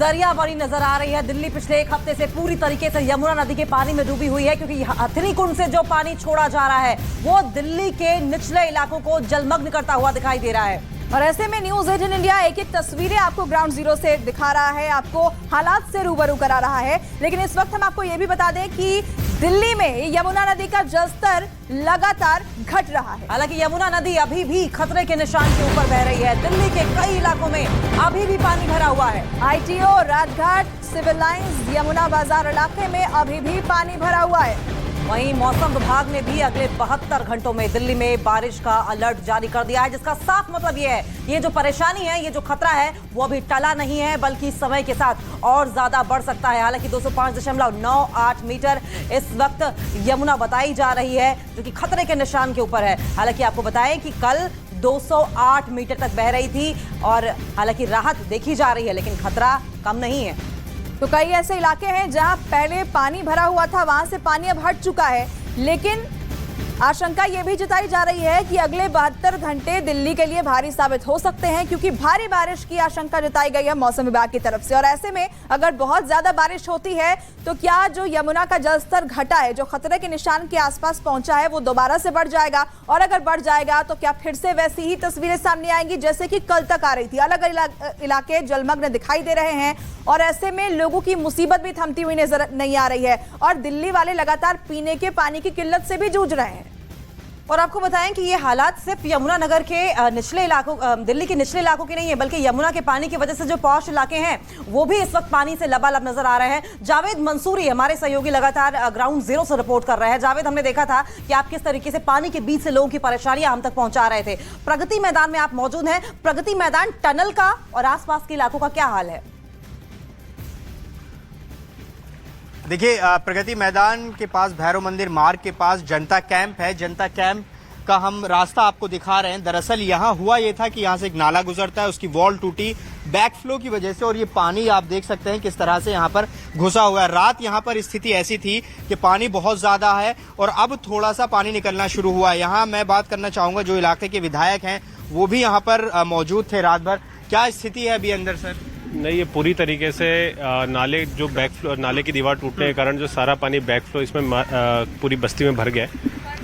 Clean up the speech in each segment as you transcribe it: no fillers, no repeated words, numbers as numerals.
दरिया बड़ी नजर आ रही है। दिल्ली पिछले एक हफ्ते से पूरी तरीके से यमुना नदी के पानी में डूबी हुई है, क्योंकि हथनी कुंड से जो पानी छोड़ा जा रहा है वो दिल्ली के निचले इलाकों को जलमग्न करता हुआ दिखाई दे रहा है। और ऐसे में न्यूज 18 इंडिया एक एक तस्वीरें आपको ग्राउंड जीरो से दिखा रहा है, आपको हालात से रूबरू करा रहा है। लेकिन इस वक्त हम आपको ये भी बता दें कि दिल्ली में यमुना नदी का जलस्तर लगातार घट रहा है। हालांकि यमुना नदी अभी भी खतरे के निशान के ऊपर बह रही है। दिल्ली के कई इलाकों में अभी भी पानी भरा हुआ है। ITO, Rajghat, Civil Lines, Yamuna Bazar इलाके में अभी भी पानी भरा हुआ है। वहीं मौसम विभाग ने भी अगले 72 घंटों में दिल्ली में बारिश का अलर्ट जारी कर दिया है, जिसका साफ मतलब ये है, ये जो परेशानी है, ये जो खतरा है वो अभी टला नहीं है, बल्कि समय के साथ और ज्यादा बढ़ सकता है। हालांकि 205.98 मीटर इस वक्त यमुना बताई जा रही है, जो कि खतरे के निशान के ऊपर है। हालांकि आपको बताएं कि कल 208 मीटर तक बह रही थी और हालांकि राहत देखी जा रही है, लेकिन खतरा कम नहीं है। तो कई ऐसे इलाके हैं जहां पहले पानी भरा हुआ था, वहां से पानी अब हट चुका है। लेकिन आशंका यह भी जताई जा रही है कि अगले 72 घंटे दिल्ली के लिए भारी साबित हो सकते हैं, क्योंकि भारी बारिश की आशंका जताई गई है मौसम विभाग की तरफ से। और ऐसे में अगर बहुत ज्यादा बारिश होती है तो क्या जो यमुना का जलस्तर घटा है, जो खतरे के निशान के आसपास पहुंचा है, वो दोबारा से बढ़ जाएगा। और अगर बढ़ जाएगा तो क्या फिर से वैसी ही तस्वीरें सामने आएंगी जैसे कि कल तक आ रही थी। अलग अलग इलाके जलमग्न दिखाई दे रहे हैं और ऐसे में लोगों की मुसीबत भी थमती हुई नजर नहीं आ रही है। और दिल्ली वाले लगातार पीने के पानी की किल्लत से भी जूझ रहे हैं। और आपको बताएं कि ये हालात सिर्फ यमुना नगर के निचले इलाकों, दिल्ली के निचले इलाकों के नहीं है, बल्कि यमुना के पानी की वजह से जो पॉश इलाके हैं वो भी इस वक्त पानी से लबालब नजर आ रहे हैं। जावेद मंसूरी हमारे सहयोगी लगातार ग्राउंड जीरो से रिपोर्ट कर रहे हैं। जावेद, हमने देखा था कि आप किस तरीके से पानी के बीच से लोगों की परेशानियां हम तक पहुंचा रहे थे। प्रगति मैदान में आप मौजूद हैं। प्रगति मैदान टनल का और आसपास के इलाकों का क्या हाल है? देखिए, प्रगति मैदान के पास भैरव मंदिर मार्ग के पास जनता कैंप है। जनता कैंप का हम रास्ता आपको दिखा रहे हैं। दरअसल यहाँ हुआ ये था कि यहाँ से एक नाला गुजरता है, उसकी वॉल टूटी बैक फ्लो की वजह से, और ये पानी आप देख सकते हैं किस तरह से यहाँ पर घुसा हुआ है। रात यहाँ पर स्थिति ऐसी थी कि पानी बहुत ज्यादा है और अब थोड़ा सा पानी निकलना शुरू हुआ है। यहाँ मैं बात करना चाहूंगा, जो इलाके के विधायक हैं वो भी यहाँ पर मौजूद थे रात भर। क्या स्थिति है अभी अंदर सर? नहीं, ये पूरी तरीके से नाले जो बैक फ्लो, नाले की दीवार टूटने के कारण जो सारा पानी बैक फ्लो इसमें पूरी बस्ती में भर गया है।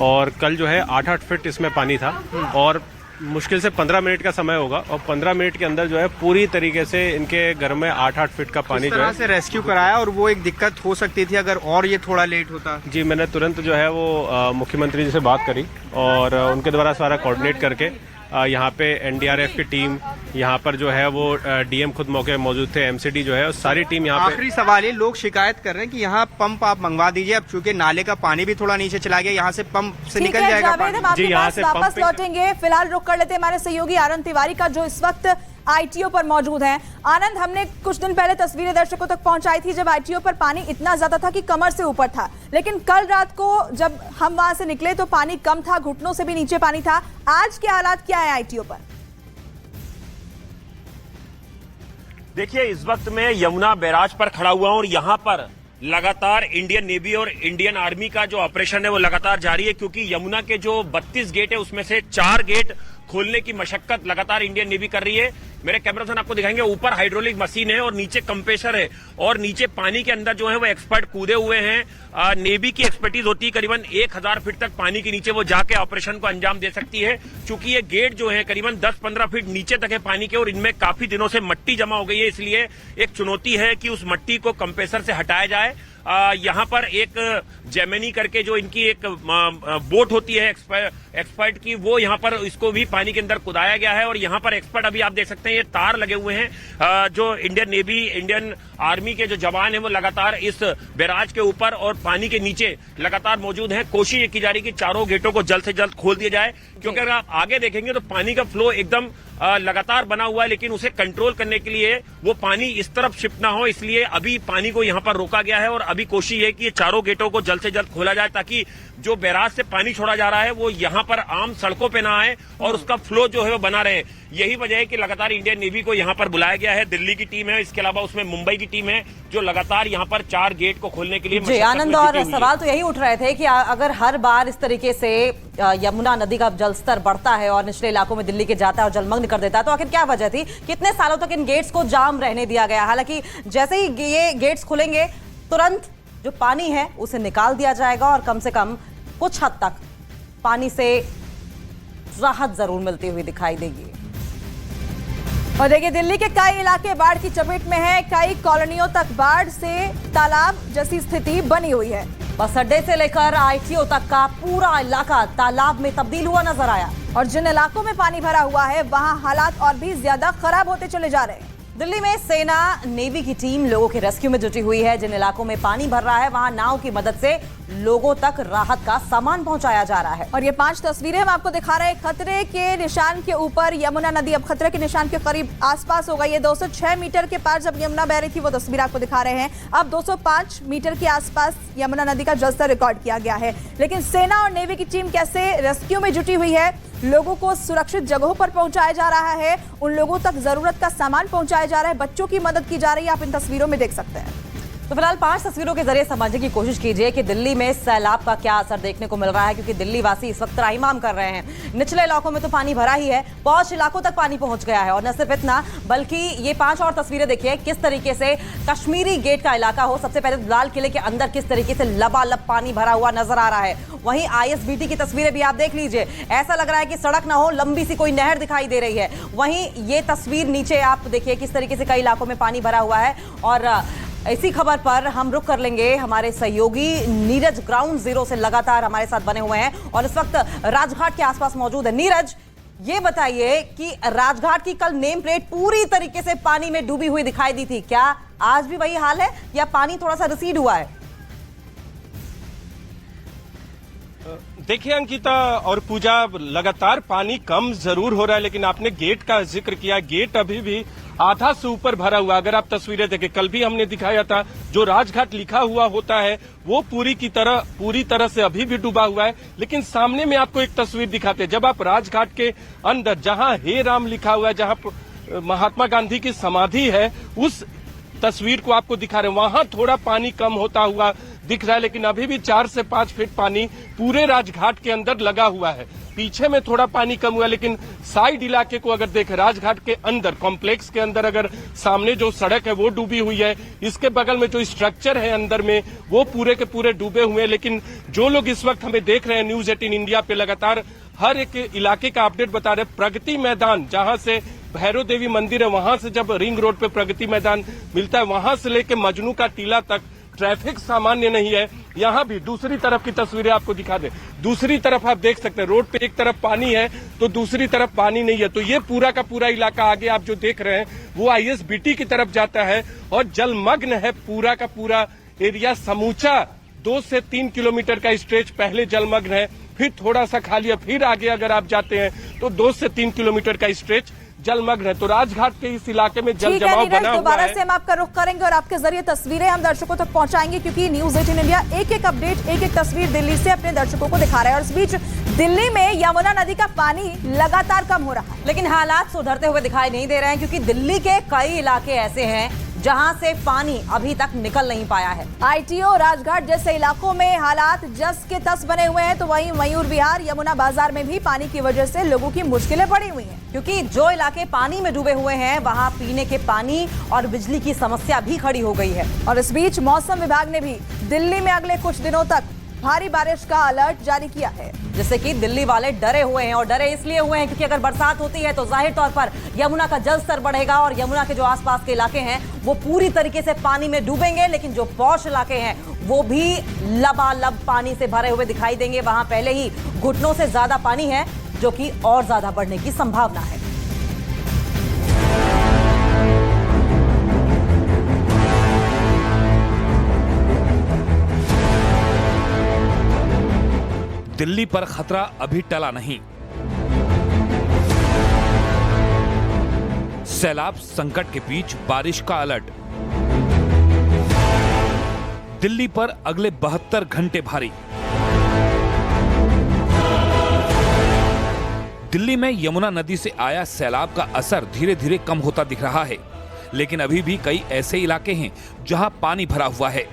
और कल जो है 8-8 फीट इसमें पानी था और मुश्किल से 15 मिनट का समय होगा और 15 मिनट के अंदर जो है पूरी तरीके से इनके घर में 8-8 फीट का पानी जो है से रेस्क्यू कराया। और वो एक दिक्कत हो सकती थी अगर और ये थोड़ा लेट होता। जी, मैंने तुरंत जो है वो मुख्यमंत्री जी से बात करी और उनके द्वारा सारा कोऑर्डिनेट करके यहाँ पे NDRF की टीम, यहाँ पर जो है वो DM खुद मौके मौजूद थे, MCD जो है सारी टीम यहाँ पे। आखिरी सवाल ये, लोग शिकायत कर रहे हैं कि यहाँ पंप आप मंगवा दीजिए, अब चूंकि नाले का पानी भी थोड़ा नीचे चला गया, यहाँ से पंप से निकल जाएगा पानी। जी, यहाँ से वापस लौटेंगे। फिलहाल रुक कर लेते हैं हमारे सहयोगी आनंद तिवारी का, जो इस वक्त ITO पर मौजूद हैं। आनंद, हमने कुछ दिन पहले तस्वीरें दर्शकों तक पहुंचाई थी जब ITO पर पानी इतना ज्यादा था कि कमर से ऊपर था, लेकिन कल रात को जब हम वहां से निकले तो पानी कम था, घुटनों से भी नीचे पानी था। आज के हालात क्या है ITO पर? देखिए, इस वक्त मैं यमुना बैराज पर खड़ा हुआ हूं और यहां पर लगातार इंडियन नेवी और इंडियन आर्मी का जो ऑपरेशन है वो लगातार जारी है, क्योंकि यमुना के जो 32 गेट है उसमें से 4 गेट खोलने की मशक्कत लगातार इंडियन नेवी कर रही है। मेरे कैमरामैन आपको दिखाएंगे, ऊपर हाइड्रोलिक मशीन है और नीचे कंप्रेसर है और नीचे पानी के अंदर जो है वो एक्सपर्ट कूदे हुए हैं। नेवी की एक्सपर्टीज होती है, करीबन 1000 फीट तक पानी के नीचे वो जाके ऑपरेशन को अंजाम दे सकती है। चूंकि ये गेट जो है करीबन 10-15 फीट नीचे तक है पानी के और इनमें काफी दिनों से मट्टी जमा हो गई है, इसलिए एक चुनौती है कि उस मट्टी को कंप्रेसर से हटाया जाए। यहाँ पर एक जेमिनी करके जो इनकी एक बोट होती है एक्सपर्ट की, वो यहाँ पर इसको भी पानी के अंदर कुदाया गया है। और यहाँ पर एक्सपर्ट अभी आप देख सकते हैं ये तार लगे हुए हैं। जो इंडियन नेवी, इंडियन आर्मी के जो जवान हैं वो लगातार इस बैराज के ऊपर और पानी के नीचे लगातार मौजूद हैं। कोशिश ये की जा रही है कि चारों गेटों को जल्द से जल्द खोल दिया जाए, क्योंकि अगर आप आगे देखेंगे तो पानी का फ्लो एकदम लगातार बना हुआ है, लेकिन उसे कंट्रोल करने के लिए वो पानी इस तरफ शिफ्ट ना हो, इसलिए अभी पानी को यहाँ पर रोका गया है। और अभी कोशिश है कि ये चारों गेटों को जल्द से जल्द खोला जाए, ताकि जो बैराज से पानी छोड़ा जा रहा है वो यहाँ पर आम सड़कों पे ना आए और उसका फ्लो जो है वो बना रहे। यही वजह है कि लगातार इंडियन नेवी को यहाँ पर बुलाया गया है। दिल्ली की टीम है, इसके अलावा उसमें मुंबई की टीम है जो लगातार यहाँ पर 4 गेट को खोलने के लिए। जी आनंद, और सवाल तो यही उठ रहे थे कि अगर हर बार इस तरीके से यमुना नदी का जलस्तर बढ़ता है और निचले इलाकों में दिल्ली के जाता है और जलमग्न कर देता। तो आखिर क्या वजह थी, कितने सालों तक इन गेट्स को जाम रहने दिया गया? हालांकि जैसे ही ये गेट्स खुलेंगे तुरंत जो पानी है उसे निकाल दिया जाएगा और कम से कम कुछ हद तक पानी से राहत जरूर मिलती हुई दिखाई देगी। और देखिए, दिल्ली के कई इलाके बाढ़ की चपेट में हैं, कई कॉलोनियों तक बाढ़ से तालाब जैसी स्थिति बनी हुई है। बस अड्डे से लेकर आईटीओ तक का पूरा इलाका तालाब में तब्दील हुआ नजर आया। और जिन इलाकों में पानी भरा हुआ है वहां हालात और भी ज्यादा खराब होते चले जा रहे हैं। दिल्ली में सेना नेवी की टीम लोगों के रेस्क्यू में जुटी हुई है। जिन इलाकों में पानी भर रहा है वहां नाव की मदद से लोगों तक राहत का सामान पहुंचाया जा रहा है। और ये 5 तस्वीरें हम आपको दिखा रहे हैं। खतरे के निशान के ऊपर यमुना नदी अब खतरे के निशान के करीब आसपास हो गई है। 206 मीटर के पार जब यमुना बह रही थी वो तस्वीर आपको दिखा रहे हैं। अब 205 मीटर के आसपास यमुना नदी का जलस्तर रिकॉर्ड किया गया है। लेकिन सेना और नेवी की टीम कैसे रेस्क्यू में जुटी हुई है, लोगों को सुरक्षित जगहों पर पहुंचाया जा रहा है, उन लोगों तक जरूरत का सामान पहुंचाया जा रहा है, बच्चों की मदद की जा रही है, आप इन तस्वीरों में देख सकते हैं। तो फिलहाल 5 तस्वीरों के जरिए समझने की कोशिश कीजिए कि दिल्ली में सैलाब का क्या असर देखने को मिल रहा है, क्योंकि दिल्ली वासी इस वक्त त्राहिमाम कर रहे हैं। निचले इलाकों में तो पानी भरा ही है, पौष इलाकों तक पानी पहुंच गया है। और न सिर्फ इतना, बल्कि ये 5 और तस्वीरें देखिए किस तरीके से कश्मीरी गेट का इलाका हो। सबसे पहले लाल किले के अंदर किस तरीके से लबालब पानी भरा हुआ नजर आ रहा है। वहीं आईएसबीटी की तस्वीरें भी आप देख लीजिए, ऐसा लग रहा है कि सड़क ना हो, लंबी सी कोई नहर दिखाई दे रही है। वहीं ये तस्वीर नीचे आप देखिए किस तरीके से कई इलाकों में पानी भरा हुआ है। और इसी खबर पर हम रुक कर लेंगे, हमारे सहयोगी नीरज ग्राउंड जीरो से लगातार हमारे साथ बने हुए हैं और इस वक्त राजघाट के आसपास मौजूद है। नीरज, ये बताइए कि राजघाट की कल नेम प्लेट पूरी तरीके से पानी में डूबी हुई दिखाई दी थी, क्या आज भी वही हाल है या पानी थोड़ा सा रिसीड हुआ है? देखिए अंकिता और पूजा, लगातार पानी कम जरूर हो रहा है, लेकिन आपने गेट का जिक्र किया, गेट अभी भी आधा से ऊपर भरा हुआ। अगर आप तस्वीरें देखें, कल भी हमने दिखाया था, जो राजघाट लिखा हुआ होता है वो पूरी तरह से अभी भी डूबा हुआ है। लेकिन सामने में आपको एक तस्वीर दिखाते हैं, जब आप राजघाट के अंदर जहां हे राम लिखा हुआ है, जहां महात्मा गांधी की समाधि है, उस तस्वीर को आपको दिखा रहे हैं। वहां थोड़ा पानी कम होता हुआ दिख रहा है, लेकिन अभी भी 4 से 5 फीट पानी पूरे राजघाट के अंदर लगा हुआ है। पीछे में थोड़ा पानी कम हुआ, लेकिन साइड इलाके को अगर देखें, राजघाट के अंदर कॉम्प्लेक्स के अंदर, अगर सामने जो सड़क है वो डूबी हुई है, इसके बगल में जो स्ट्रक्चर है अंदर में वो पूरे के पूरे डूबे हुए हैं। लेकिन जो लोग इस वक्त हमें देख रहे हैं न्यूज 18 इंडिया पे, लगातार हर एक इलाके का अपडेट बता रहे। प्रगति मैदान, जहां से भैरव देवी मंदिर है, वहां से जब रिंग रोड पे प्रगति मैदान मिलता है, वहां से लेके मजनू का टीला तक ट्रैफिक सामान्य नहीं है। यहाँ भी दूसरी तरफ की तस्वीरें आपको दिखा दे, दूसरी तरफ आप देख सकते हैं, रोड पे एक तरफ पानी है तो दूसरी तरफ पानी नहीं है। तो ये पूरा का पूरा इलाका आगे आप जो देख रहे हैं वो आईएसबीटी की तरफ जाता है और जलमग्न है पूरा का पूरा एरिया। समूचा 2 से 3 किलोमीटर का स्ट्रेच पहले जलमग्न है, फिर थोड़ा सा खाली है, फिर आगे अगर आप जाते हैं तो 2 से 3 किलोमीटर का स्ट्रेच जलमग्न है। तो राजघाट के इस इलाके में जल जमाव बना हुआ है। दोबारा से हम आपका रुख करेंगे और आपके जरिए तस्वीरें हम दर्शकों तक पहुंचाएंगे, क्योंकि न्यूज 18 इंडिया एक अपडेट, एक तस्वीर दिल्ली से अपने दर्शकों को दिखा रहा है। और इस बीच दिल्ली में यमुना नदी का पानी लगातार कम हो रहा है, लेकिन हालात सुधरते हुए दिखाई नहीं दे रहे हैं, क्योंकि दिल्ली के कई इलाके ऐसे हैं जहां से पानी अभी तक निकल नहीं पाया है। आईटीओ, राजघाट जैसे इलाकों में हालात जस के तस बने हुए हैं, तो वहीं मयूर विहार, यमुना बाजार में भी पानी की वजह से लोगों की मुश्किलें बढ़ी हुई हैं, क्योंकि जो इलाके पानी में डूबे हुए हैं वहां पीने के पानी और बिजली की समस्या भी खड़ी हो गई है। और इस बीच मौसम विभाग ने भी दिल्ली में अगले कुछ दिनों तक भारी बारिश का अलर्ट जारी किया है, जिससे कि दिल्ली वाले डरे हुए हैं। और डरे इसलिए हुए हैं क्योंकि अगर बरसात होती है तो जाहिर तौर पर यमुना का जल स्तर बढ़ेगा और यमुना के जो आसपास के इलाके हैं वो पूरी तरीके से पानी में डूबेंगे। लेकिन जो पौष इलाके हैं वो भी लबालब पानी से भरे हुए दिखाई देंगे। वहां पहले ही घुटनों से ज्यादा पानी है, जो कि और ज्यादा बढ़ने की संभावना है। दिल्ली पर खतरा अभी टला नहीं। सैलाब संकट के बीच बारिश का अलर्ट। दिल्ली पर अगले 72 घंटे भारी। दिल्ली में यमुना नदी से आया सैलाब का असर धीरे धीरे कम होता दिख रहा है, लेकिन अभी भी कई ऐसे इलाके हैं जहां पानी भरा हुआ है।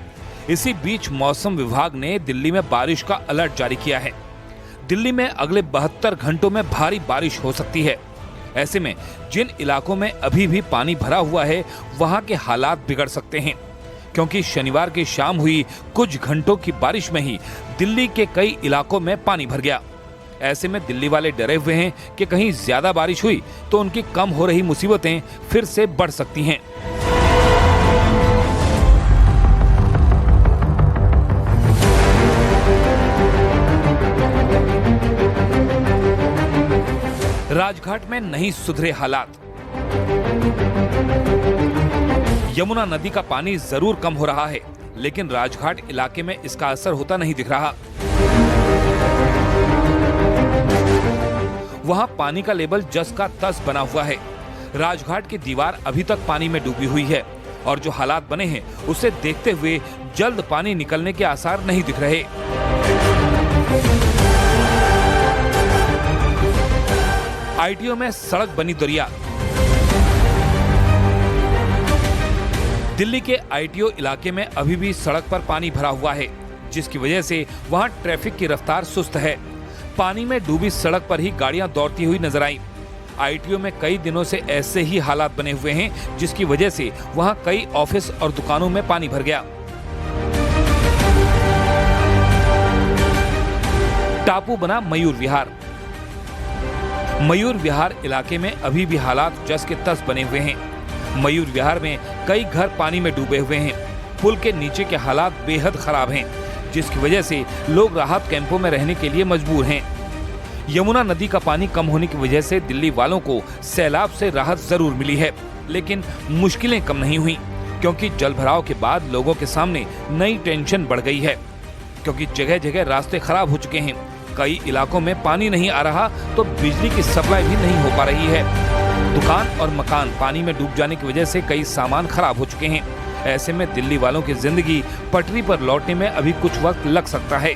इसी बीच मौसम विभाग ने दिल्ली में बारिश का अलर्ट जारी किया है। दिल्ली में अगले 72 घंटों में भारी बारिश हो सकती है। ऐसे में जिन इलाकों में अभी भी पानी भरा हुआ है वहां के हालात बिगड़ सकते हैं, क्योंकि शनिवार की शाम हुई कुछ घंटों की बारिश में ही दिल्ली के कई इलाकों में पानी भर गया। ऐसे में दिल्ली वाले डरे हुए हैं कि कहीं ज्यादा बारिश हुई तो उनकी कम हो रही मुसीबतें फिर से बढ़ सकती हैं। राजघाट में नहीं सुधरे हालात। यमुना नदी का पानी जरूर कम हो रहा है, लेकिन राजघाट इलाके में इसका असर होता नहीं दिख रहा। वहां पानी का लेवल जस का तस बना हुआ है। राजघाट की दीवार अभी तक पानी में डूबी हुई है और जो हालात बने हैं उसे देखते हुए जल्द पानी निकलने के आसार नहीं दिख रहे। आईटीओ में सड़क बनी दरिया। दिल्ली के आईटीओ इलाके में अभी भी सड़क पर पानी भरा हुआ है, जिसकी वजह से वहां ट्रैफिक की रफ्तार सुस्त है। पानी में डूबी सड़क पर ही गाड़ियां दौड़ती हुई नजर आईं। आईटीओ में कई दिनों से ऐसे ही हालात बने हुए हैं, जिसकी वजह से वहां कई ऑफिस और दुकानों में पानी भर गया। टापू बना मयूर विहार। मयूर विहार इलाके में अभी भी हालात जस के तस बने हुए हैं। मयूर विहार में कई घर पानी में डूबे हुए हैं। पुल के नीचे के हालात बेहद खराब हैं, जिसकी वजह से लोग राहत कैंपों में रहने के लिए मजबूर हैं। यमुना नदी का पानी कम होने की वजह से दिल्ली वालों को सैलाब से राहत जरूर मिली है, लेकिन मुश्किलें कम नहीं हुई, क्योंकि जलभराव के बाद लोगों के सामने नई टेंशन बढ़ गई है, क्योंकि जगह जगह रास्ते खराब हो चुके हैं। कई इलाकों में पानी नहीं आ रहा तो बिजली की सप्लाई भी नहीं हो पा रही है। दुकान और मकान पानी में डूब जाने की वजह से कई सामान खराब हो चुके हैं। ऐसे में दिल्ली वालों की जिंदगी पटरी पर लौटने में अभी कुछ वक्त लग सकता है।